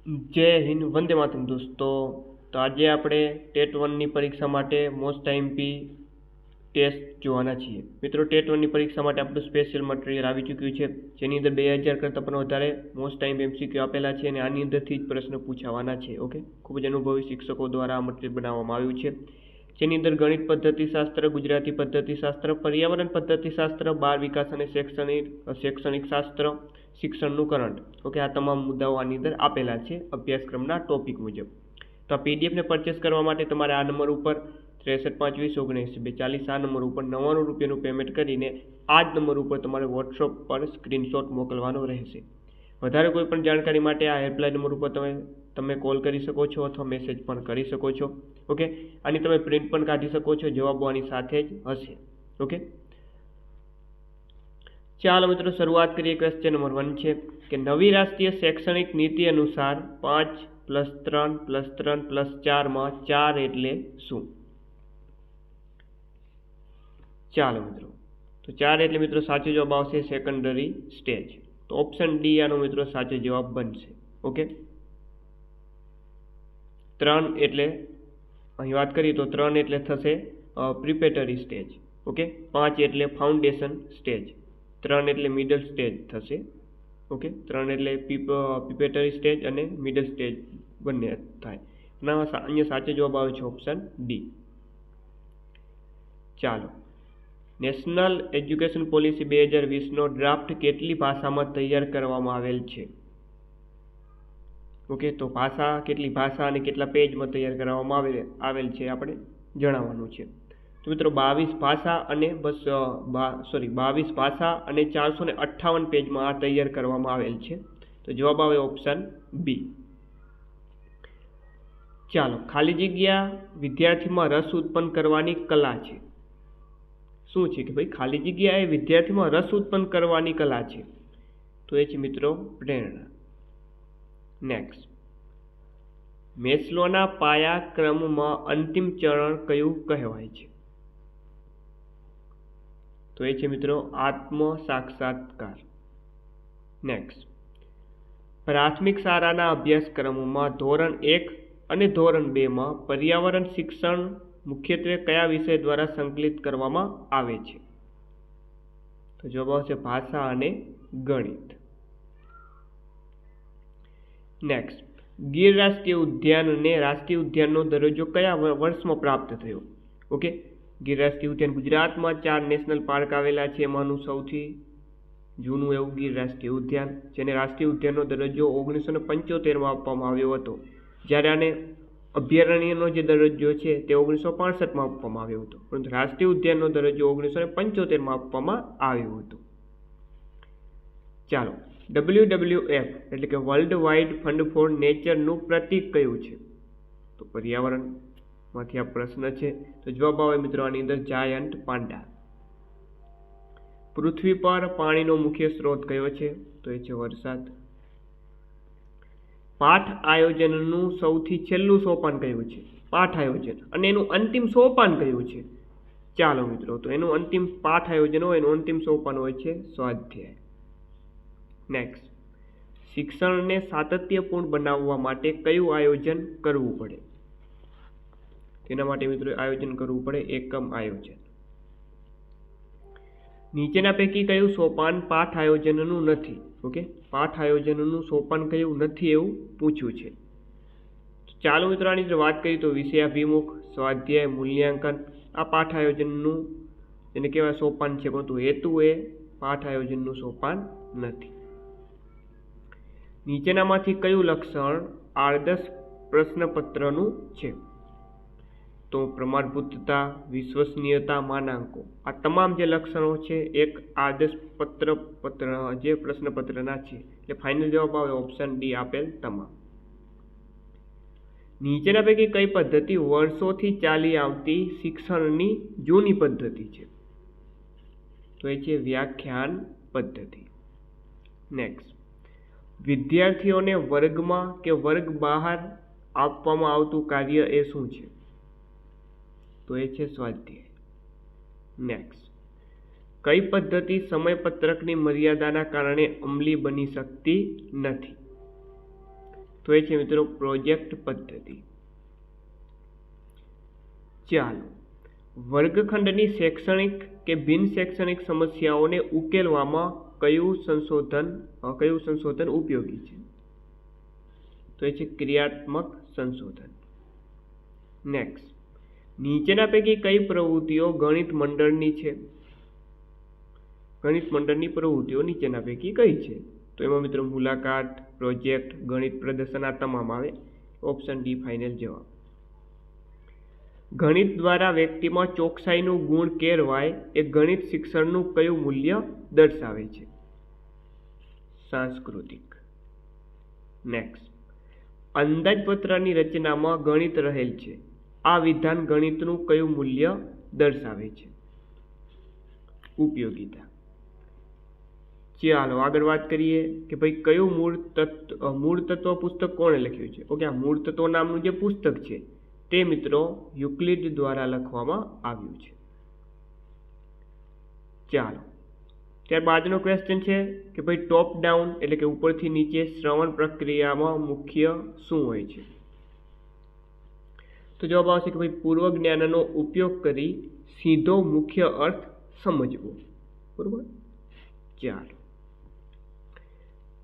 જય હિન્દ, વંદે માતરમ દોસ્તો. તો આજે આપણે ટેટ વનની પરીક્ષા માટે મોસ્ટ આઈએમપી ટેસ્ટ જોવાના છીએ. મિત્રો, ટેટ વનની પરીક્ષા માટે આપણું સ્પેશિયલ મટીરિયલ આવી ચૂક્યું છે, જેની અંદર 2000 કરતાં પણ વધારે મોસ્ટ આઈએમપી એમસીક્યુ આપેલા છે અને આની અંદરથી જ પ્રશ્ન પૂછાવાના છે. ઓકે, ખૂબ જ અનુભવી શિક્ષકો દ્વારા આ મટીરિયલ બનાવવામાં આવ્યું છે, જેની અંદર ગણિત પદ્ધતિશાસ્ત્ર, ગુજરાતી પદ્ધતિશાસ્ત્ર, પર્યાવરણ પદ્ધતિશાસ્ત્ર, બાળ વિકાસ અને શૈક્ષણિક શાસ્ત્ર, શિક્ષણનું કરંટ, ઓકે, આ તમામ મુદ્દાઓ આની અંદર આપેલા છે અભ્યાસક્રમના ટોપિક મુજબ. તો આ પીડીએફને પરચેસ કરવા માટે તમારે આ નંબર ઉપર 63 520 79 240 આ નંબર ઉપર 99 રૂપિયાનું પેમેન્ટ કરીને આ જ નંબર ઉપર તમારે વોટ્સઅપ પર સ્ક્રીનશોટ મોકલવાનો રહેશે. વધારે કોઈ પણ જાણકારી માટે આ હેલ્પલાઇન નંબર ઉપર તમે કોલ કરી શકો છો અથવા મેસેજ પણ કરી શકો છો. ઓકે, આની તમે પ્રિન્ટ પણ કાઢી શકો છો, જવાબો આની સાથે જ હશે. ઓકે, ચાલો મિત્રો, શરૂઆત કરીએ. ક્વેશ્ચન નંબર 1 છે કે નવી રાષ્ટ્રીય શૈક્ષણિક નીતિ અનુસાર 5+3+3+4 માં 4 એટલે શું? ચાલો મિત્રો, તો 4 એટલે મિત્રો સાચો જવાબ આવશે સેકન્ડરી સ્ટેજ. તો ઓપ્શન ડી આનો મિત્રો સાચો જવાબ બનશે. ઓકે, 3 એટલે અહીં વાત કરીએ તો 3 એટલે થશે પ્રિપેટરી સ્ટેજ. ઓકે, 5 એટલે ફાઉન્ડેશન સ્ટેજ, 3 એટલે મિડલ સ્ટેજ થશે. ઓકે, 3 એટલે પ્રિપેટરી સ્ટેજ અને મિડલ સ્ટેજ બંને થાય. અહીંયા સાચો જવાબ આવે છે ઓપ્શન ડી. ચાલો, નેશનલ એજ્યુકેશન પોલિસી 2020નો ડ્રાફ્ટ કેટલી ભાષામાં તૈયાર કરવામાં આવેલ છે? ઓકે, તો કેટલી ભાષા અને કેટલા પેજમાં તૈયાર કરવામાં આવેલ છે આપણે જણાવવાનું છે. તો મિત્રો 22 ભાષા અને 458 પેજમાં આ તૈયાર કરવામાં આવેલ છે. તો જવાબ આવે ઓપ્શન બી. ચાલો, ખાલી જગ્યા વિદ્યાર્થીમાં રસ ઉત્પન્ન કરવાની કલા છે. શું છે કે ભાઈ ખાલી જગ્યા એ વિદ્યાર્થીમાં રસ ઉત્પન્ન કરવાની કલા છે? તો એ છે મિત્રો પ્રેરણા. નેક્સ્ટ, મેસ્લોના પાયા ક્રમમાં અંતિમ ચરણ કયું કહેવાય છે? તો એ છે મિત્રો આત્મ સાક્ષાત્કાર. નેક્સ્ટ, પ્રાથમિક શાળાના અભ્યાસક્રમોમાં ધોરણ 1 અને ધોરણ 2 માં પર્યાવરણ શિક્ષણ મુખ્યત્વે કયા વિષય દ્વારા સંકલિત કરવામાં આવે છે? તો જવાબ આવશે ભાષા અને ગણિત. નેક્સ્ટ, ગીર રાષ્ટ્રીય ઉદ્યાનને રાષ્ટ્રીય ઉદ્યાનનો દરજ્જો કયા વર્ષમાં પ્રાપ્ત થયો? ઓકે, ગીર રાષ્ટ્રીય ઉદ્યાન ગુજરાતમાં 4 નેશનલ પાર્ક આવેલા છે, એમાંનું સૌથી જૂનું એવું ગીર રાષ્ટ્રીય ઉદ્યાન, જેને રાષ્ટ્રીય ઉદ્યાનનો દરજ્જો 1975માં આપવામાં આવ્યો હતો, જ્યારે આને અભયારણ્યનો જે દરજ્જો છે તે 1965માં આપવામાં આવ્યો હતો, પરંતુ રાષ્ટ્રીય ઉદ્યાનનો દરજ્જો 1975માં આપવામાં આવ્યો હતો. ચાલો, WWF એટલે કે વર્લ્ડ વાઇડ ફંડ ફોર નેચરનું પ્રતીક કયું છે? તો પર્યાવરણમાંથી આ પ્રશ્ન છે. તો જવાબ આવે મિત્રો આની અંદર જાયન્ટ પાંડા. પૃથ્વી પર પાણીનો મુખ્ય સ્ત્રોત કયો છે? તો એ છે વરસાદ. પાઠ આયોજનનું સૌથી છેલ્લું સોપાન કયું છે? પાઠ આયોજન. અને એનું અંતિમ સોપાન કયું છે? ચાલો મિત્રો, તો એનું અંતિમ પાઠ આયોજન હોય એનું અંતિમ સોપાન હોય છે સ્વાધ્યાય. નેક્સ્ટ, શિક્ષણને સાતત્યપૂર્ણ બનાવવા માટે કયું આયોજન કરવું પડે? તેના માટે મિત્રો આયોજન કરવું પડે એકમ આયોજન. નીચેના પૈકી કયું સોપાન પાઠ આયોજનનું નથી? ઓકે, પાઠ આયોજનનું સોપાન કયું નથી એવું પૂછ્યું છે. ચાલો મિત્રો આની અંદર વાત કરીએ તો વિષયાભિમુખ, સ્વાધ્યાય, મૂલ્યાંકન આ પાઠ આયોજનનું એને કહેવાય સોપાન છે, પરંતુ હેતુ એ પાઠ આયોજનનું સોપાન નથી. નીચેનામાંથી કયું લક્ષણ આદર્શ પ્રશ્નપત્રનું છે? તો પ્રમાણભૂતતા, વિશ્વસનીયતા, માનાંકો આ તમામ જે લક્ષણો છે એક આદર્શ જે પ્રશ્નપત્રના છે. એટલે ફાઇનલ જવાબ આવે ઓપ્શન ડી આપેલ તમામ. નીચેના પૈકી કઈ પદ્ધતિ વર્ષોથી ચાલી આવતી શિક્ષણની જૂની પદ્ધતિ છે? તો એ છે વ્યાખ્યાન પદ્ધતિ. નેક્સ્ટ, વિદ્યાર્થીઓને વર્ગમાં કે વર્ગ બહાર આપવામાં આવતું કાર્ય એ શું છે? તો એ છે સ્વાધ્યાય. નેક્સ્ટ, કઈ પદ્ધતિ સમયપત્રકની મર્યાદાના કારણે અમલી બની શકતી નથી? તો એ છે મિત્રો પ્રોજેક્ટ પદ્ધતિ. ચાલો, વર્ગખંડની શૈક્ષણિક કે બિન શૈક્ષણિક સમસ્યાઓને ઉકેલવામાં કયું સંશોધન ઉપયોગી છે? તો એ છે ક્રિયાત્મક સંશોધન. નેક્સ્ટ, નીચેના પૈકી કઈ પ્રવૃત્તિઓ ગણિત મંડળની છે? ગણિત મંડળની પ્રવૃત્તિઓ નીચેના પૈકી કઈ છે? તો એમાં મિત્રો મુલાકાત, પ્રોજેક્ટ, ગણિત પ્રદર્શન આ તમામ આવે. ઓપ્શન ડી ફાઇનલ જવાબ. ગણિત દ્વારા વ્યક્તિમાં ચોકસાઈનું ગુણ કેળવાય એ ગણિત શિક્ષણનું કયું મૂલ્ય દર્શાવે છે? સાંસ્કૃતિક. નેક્સ્ટ, અંદાજપત્રની રચનામાં ગણિત રહેલ છે. આ વિધાન ગણિતનું કયું મૂલ્ય દર્શાવે છે? ઉપયોગિતા. ચાલો આગળ વાત કરીએ કે ભાઈ કયું મૂળ તત્વ પુસ્તક કોણે લખ્યું છે? ઓકે, આ મૂળ તત્વ નામનું જે પુસ્તક છે તે મિત્રો યુક્લિડ દ્વારા લખવામાં આવ્યું છે. ચાલો, ત્યારબાદનો ક્વેશ્ચન છે કે ભાઈ ટોપ ડાઉન એટલે કે ઉપરથી નીચે શ્રવણ પ્રક્રિયામાં મુખ્ય શું હોય છે? તો જવાબ આવશે કે ભાઈ પૂર્વ જ્ઞાનનો ઉપયોગ કરી સીધો મુખ્ય અર્થ સમજવો. બરોબર. ચાલો,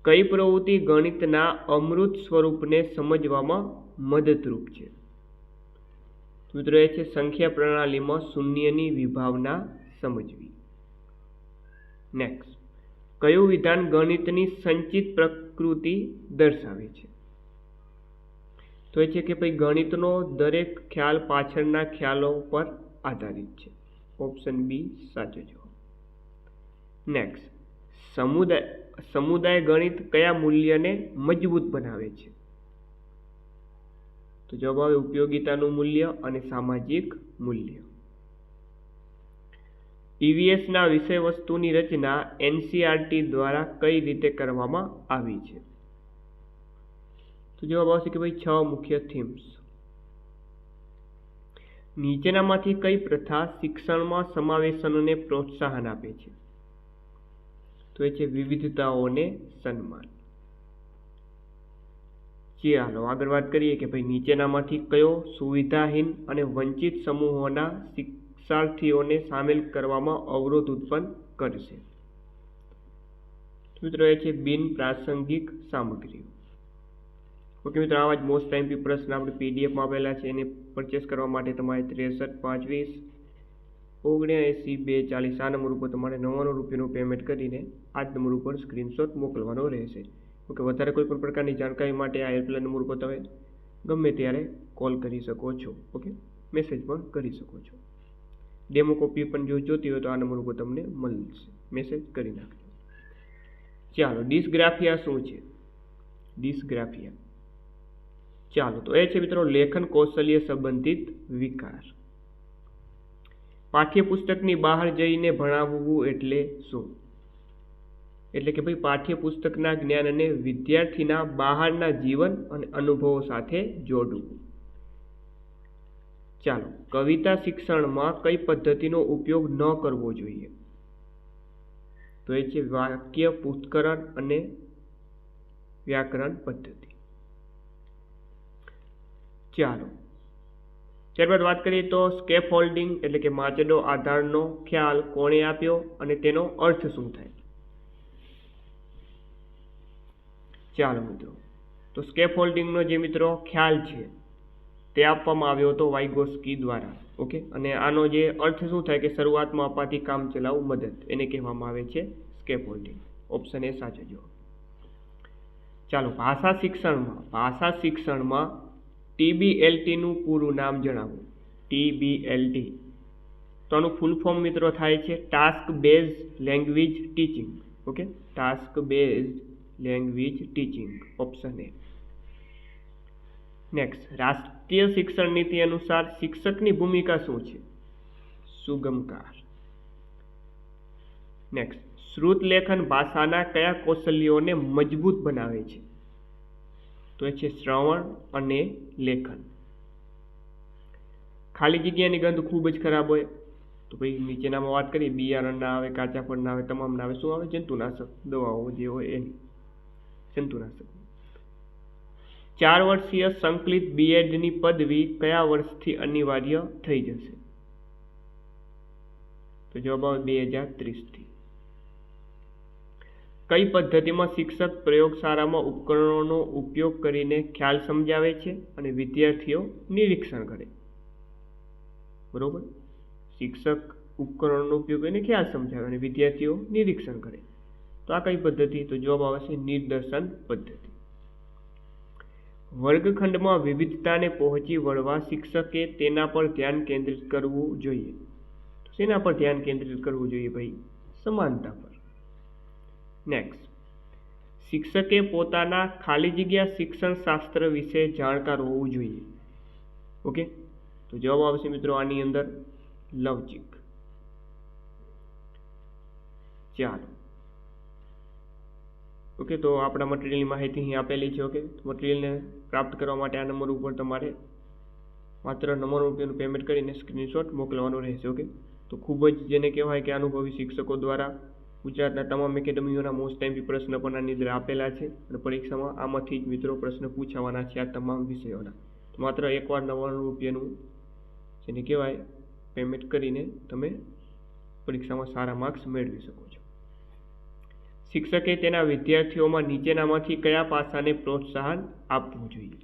કઈ પ્રવૃત્તિ ગણિતના અમૃત સ્વરૂપને સમજવામાં મદદરૂપ છે? મિત્રો એ છે સંખ્યા પ્રણાલીમાં શૂન્યની વિભાવના સમજવી. નેક્સ્ટ, કયું વિધાન ગણિતની સંચિત પ્રકૃતિ દર્શાવે છે? તો એ છે કે ભાઈ ગણિતનો દરેક ખ્યાલ પાછળના ખ્યાલો પર આધારિત છે. ઓપ્શન બી સાચો જવાબ. નેક્સ્ટ, સમુદાય ગણિત કયા મૂલ્યને મજબૂત બનાવે છે? તો જવાબ આવે ઉપયોગિતાનું મૂલ્ય અને સામાજિક મૂલ્ય. ઈવીએસના વિષયવસ્તુની રચના એનસીઆરટી દ્વારા કઈ રીતે કરવામાં આવી છે? તો જવાબ આવશે કે ભાઈ 6 મુખ્ય થીમ્સ. નીચેનામાંથી કઈ પ્રથા શિક્ષણમાં સમાવેશનને પ્રોત્સાહન આપે છે? તો એ છે વિવિધતાઓને સન્માન. ચાલો આગળ વાત કરીએ કે ભાઈ નીચેનામાંથી કયો સુવિધાહીન અને વંચિત સમૂહોના શિક્ષાર્થીઓને સામેલ કરવામાં અવરોધ ઉત્પન્ન કરશે? મિત્રો એ છે બિન પ્રાસંગિક સામગ્રીઓ. ઓકે મિત્રો, આવા જ મોસ્ટ ટાઈમપી પ્રશ્ન આપણે પીડીએફમાં આપેલા છે. એને પરચેસ કરવા માટે તમારે 63 520 79 240 આ નંબર ઉપર તમારે 99 રૂપિયાનું પેમેન્ટ કરીને આ જ નંબર ઉપર સ્ક્રીનશોટ મોકલવાનો રહેશે. ઓકે, વધારે કોઈ પણ પ્રકારની જાણકારી માટે આ હેલ્પલાઇન નંબર ઉપર તમે ગમે ત્યારે કોલ કરી શકો છો. ઓકે, મેસેજ પણ કરી શકો છો. ડેમો કોપી પણ જો જોતી હોય તો આ નંબર ઉપર તમને મળશે. મેસેજ કરી નાખજો. ચાલો, ડિસ્ગ્રાફિયા શું છે? ડિસ્ગ્રાફિયા, ચાલો તો એ છે મિત્રો લેખન કૌશલ્ય સંબંધિત વિકાર. પાઠ્યપુસ્તકની બહાર જઈને ભણાવવું એટલે શું? એટલે કે ભાઈ પાઠ્યપુસ્તકના જ્ઞાનને વિદ્યાર્થીના બહારના જીવન અને અનુભવો સાથે જોડવું. ચાલો, કવિતા શિક્ષણમાં કઈ પદ્ધતિનો ઉપયોગ ન કરવો જોઈએ? તો એ છે વાક્ય પૃથ્થકરણ અને વ્યાકરણ પદ્ધતિ. ચાલો, ત્યારબાદ વાત કરીએ તો સ્કેફોલ્ડિંગ એટલે કે માચડો આધારનો ખ્યાલ કોણે આપ્યો અને તેનો અર્થ શું થાય? ચાલો મિત્રો, તો સ્કેફોલ્ડિંગનો જે મિત્રો ખ્યાલ છે તે આપવામાં આવ્યો હતો વાઇગોસ્કી દ્વારા. ઓકે, અને આનો જે અર્થ શું થાય કે શરૂઆતમાં અપાતી કામચલાઉ મદદ, એને કહેવામાં આવે છે સ્કેફોલ્ડિંગ. ઓપ્શન એ સાચો જવાબ. ચાલો, ભાષા શિક્ષણમાં TBLTનું પૂરું નામ જણાવો. TBLT, તો આનું ફૂલ ફોર્મ મિત્રો થાય છે task based language teaching. Okay, task based language teaching. Option A. Next, રાષ્ટ્રીય શિક્ષણ નીતિ અનુસાર શિક્ષકની ભૂમિકા શું છે? સુગમકાર. નેક્સ્ટ, શ્રુત લેખન ભાષાના કયા કૌશલ્યોને મજબૂત બનાવે છે? તો એ છે શ્રવણ અને લેખન. ખાલી જગ્યાની ગંધ ખૂબ જ ખરાબ હોય તો ભાઈ નીચેનામાં વાત કરીએ બિયારણ ના આવે, કાચા ફળ ના આવે, તમામ ના આવે. શું આવે? જંતુનાશક દવાઓ જે હોય એની, જંતુનાશક. 4 વર્ષીય સંકલિત બીએડની પદવી કયા વર્ષથી અનિવાર્ય થઈ જશે? તો જવાબ આવે 2030થી. કઈ પદ્ધતિમાં શિક્ષક પ્રયોગશાળામાં ઉપકરણોનો ઉપયોગ કરીને ખ્યાલ સમજાવે છે અને વિદ્યાર્થીઓ નિરીક્ષણ કરે? બરોબર, શિક્ષક ઉપકરણોનો ઉપયોગ કરીને ખ્યાલ સમજાવે અને વિદ્યાર્થીઓ નિરીક્ષણ કરે. તો આ કઈ પદ્ધતિ? તો જવાબ આવે છે નિદર્શન પદ્ધતિ. વર્ગખંડમાં વિવિધતાને પહોંચી વળવા શિક્ષકે તેના પર ધ્યાન કેન્દ્રિત કરવું જોઈએ. તો શેના પર ધ્યાન કેન્દ્રિત કરવું જોઈએ ભાઈ? સમાનતા પર. નેક્સ્ટ, શિક્ષકે પોતાના ખાલી જગ્યા શિક્ષણ શાસ્ત્ર વિશે જાણકાર હોવું જોઈએ. ઓકે, તો જવાબ આવશે મિત્રો આની અંદર લવચીક. ચાલો, ઓકે, તો આપણા મટીરિયલની માહિતી અહીં આપેલી છે. ઓકે, મટીરિયલને પ્રાપ્ત કરવા માટે આ નંબર ઉપર તમારે માત્ર 9 રૂપિયાનું પેમેન્ટ કરીને સ્ક્રીનશોટ મોકલવાનો રહેશે. ઓકે, તો ખૂબ જ જેને કહેવાય કે અનુભવી શિક્ષકો દ્વારા ગુજરાતના તમામ એકેડમીઓના મોસ્ટ ટાઈમથી પ્રશ્ન પણ આની અંદર આપેલા છે અને પરીક્ષામાં આમાંથી જ મિત્રો પ્રશ્ન પૂછાવાના છે આ તમામ વિષયોના. તો માત્ર એકવાર 9 રૂપિયાનું જેને કહેવાય પેમેન્ટ કરીને તમે પરીક્ષામાં સારા માર્ક્સ મેળવી શકો છો. શિક્ષકે તેના વિદ્યાર્થીઓમાં નીચેનામાંથી કયા પાસાને પ્રોત્સાહન આપવું જોઈએ?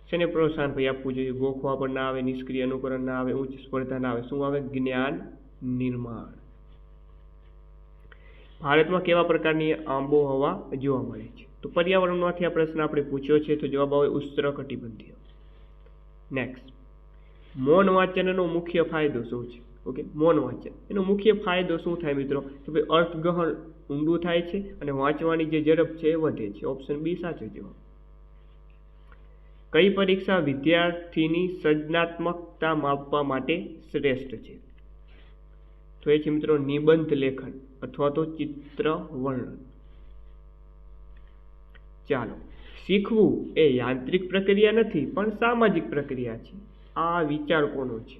શેને પ્રોત્સાહન ભાઈ આપવું જોઈએ? ગોખવા પણ ના આવે, નિષ્ક્રિય અનુકરણ ના આવે, ઉચ્ચ સ્પર્ધા ના આવે. શું આવે? જ્ઞાન નિર્માણ. ભારતમાં કેવા પ્રકારની આબોહવા જોવા મળે છે? તો પર્યાવરણમાંથી આ પ્રશ્ન આપણે પૂછ્યો છે, તો જવાબ આવે ઉષ્ણકટિબંધીય. નેક્સ્ટ, મૌન વાંચનનો મુખ્ય ફાયદો શું છે? ઓકે, મૌન વાંચન એનો મુખ્ય ફાયદો શું થાય મિત્રો? તો ભાઈ અર્થગહન ઊંડું થાય છે અને વાંચવાની જે ઝડપ છે એ વધે છે. ઓપ્શન બી સાચો જવાબ. કઈ પરીક્ષા વિદ્યાર્થીની સર્જનાત્મકતા માપવા માટે શ્રેષ્ઠ છે? તો એ છે મિત્રો નિબંધ લેખન અથવા તો ચિત્ર વર્ણન. ચાલો, શીખવું એ યાંત્રિક પ્રક્રિયા નથી પણ સામાજિક પ્રક્રિયા છે. આ વિચાર કોનો છે?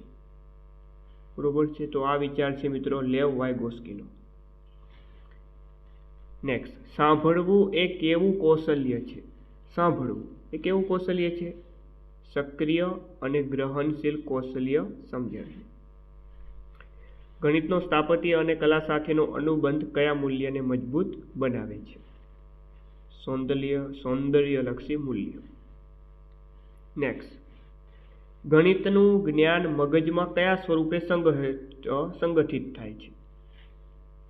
બરોબર છે, તો આ વિચાર છે મિત્રો લેવ વાયગોસ્કીનો. નેક્સ્ટ, સાંભળવું એ કેવું કૌશલ્ય છે? સાંભળવું એ કેવું કૌશલ્ય છે? સક્રિય અને ગ્રહણશીલ કૌશલ્ય સમજાવ્યું. ગણિતનો સ્થાપત્ય અને કલા સાથેનો અનુબંધ કયા મૂલ્યને મજબૂત બનાવે છે? સૌંદર્યલક્ષી મૂલ્ય. નેક્સ્ટ, ગણિતનું જ્ઞાન મગજમાં કયા સ્વરૂપે સંગઠિત થાય છે?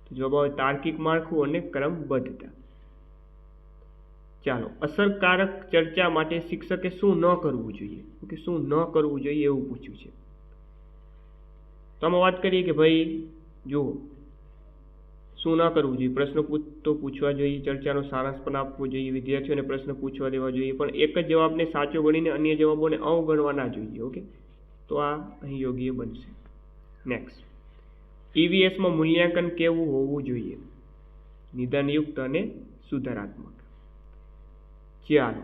તો જવાબ આવે તાર્કિક માળખું અને ક્રમબદ્ધતા. ચાલો, અસરકારક ચર્ચા માટે શિક્ષકે શું ન કરવું જોઈએ? ઓકે, શું ન કરવું જોઈએ એવું પૂછ્યું છે. તો આમાં વાત કરીએ કે ભાઈ જુઓ શું ના કરવું જોઈએ. પ્રશ્નો તો પૂછવા જોઈએ, ચર્ચાનો સારાંશ પણ આપવો જોઈએ, વિદ્યાર્થીઓને પ્રશ્ન પૂછવા દેવા જોઈએ, પણ એક જ જવાબને સાચો ગણીને અન્ય જવાબોને અવગણવા ના જોઈએ. ઓકે, તો આ અહીં યોગ્ય બનશે. નેક્સ્ટ, ઈવીએસમાં મૂલ્યાંકન કેવું હોવું જોઈએ? નિદાનયુક્ત અને સુધારાત્મક. ચાલો,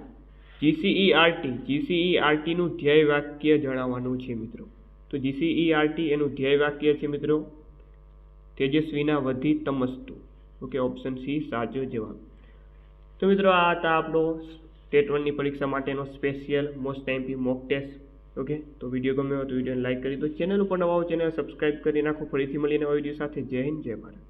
જીસીઈઆરટીનું ધ્યેય વાક્ય જણાવવાનું છે મિત્રો. તો જીસીઈઆરટી એનું ધ્યેય વાક્ય છે મિત્રો તેજસ્વીના વધી તમસ્તુ. ઓકે, ઓપ્શન સી સાચો જવાબ. તો મિત્રો આ હતા આપણો ટેટ 1ની પરીક્ષા માટેનો સ્પેશિયલ મોસ્ટ ટાઈમપી મોક ટેસ્ટ. ઓકે, તો વિડીયો ગમ્યો હોય તો વિડીયોને લાઈક કરી દો. ચેનલ ઉપર નવા ચેનલ સબસ્ક્રાઈબ કરી નાખો. ફરીથી મળીને નવા વિડીયો સાથે. જય હિન્દ, જય ભારત.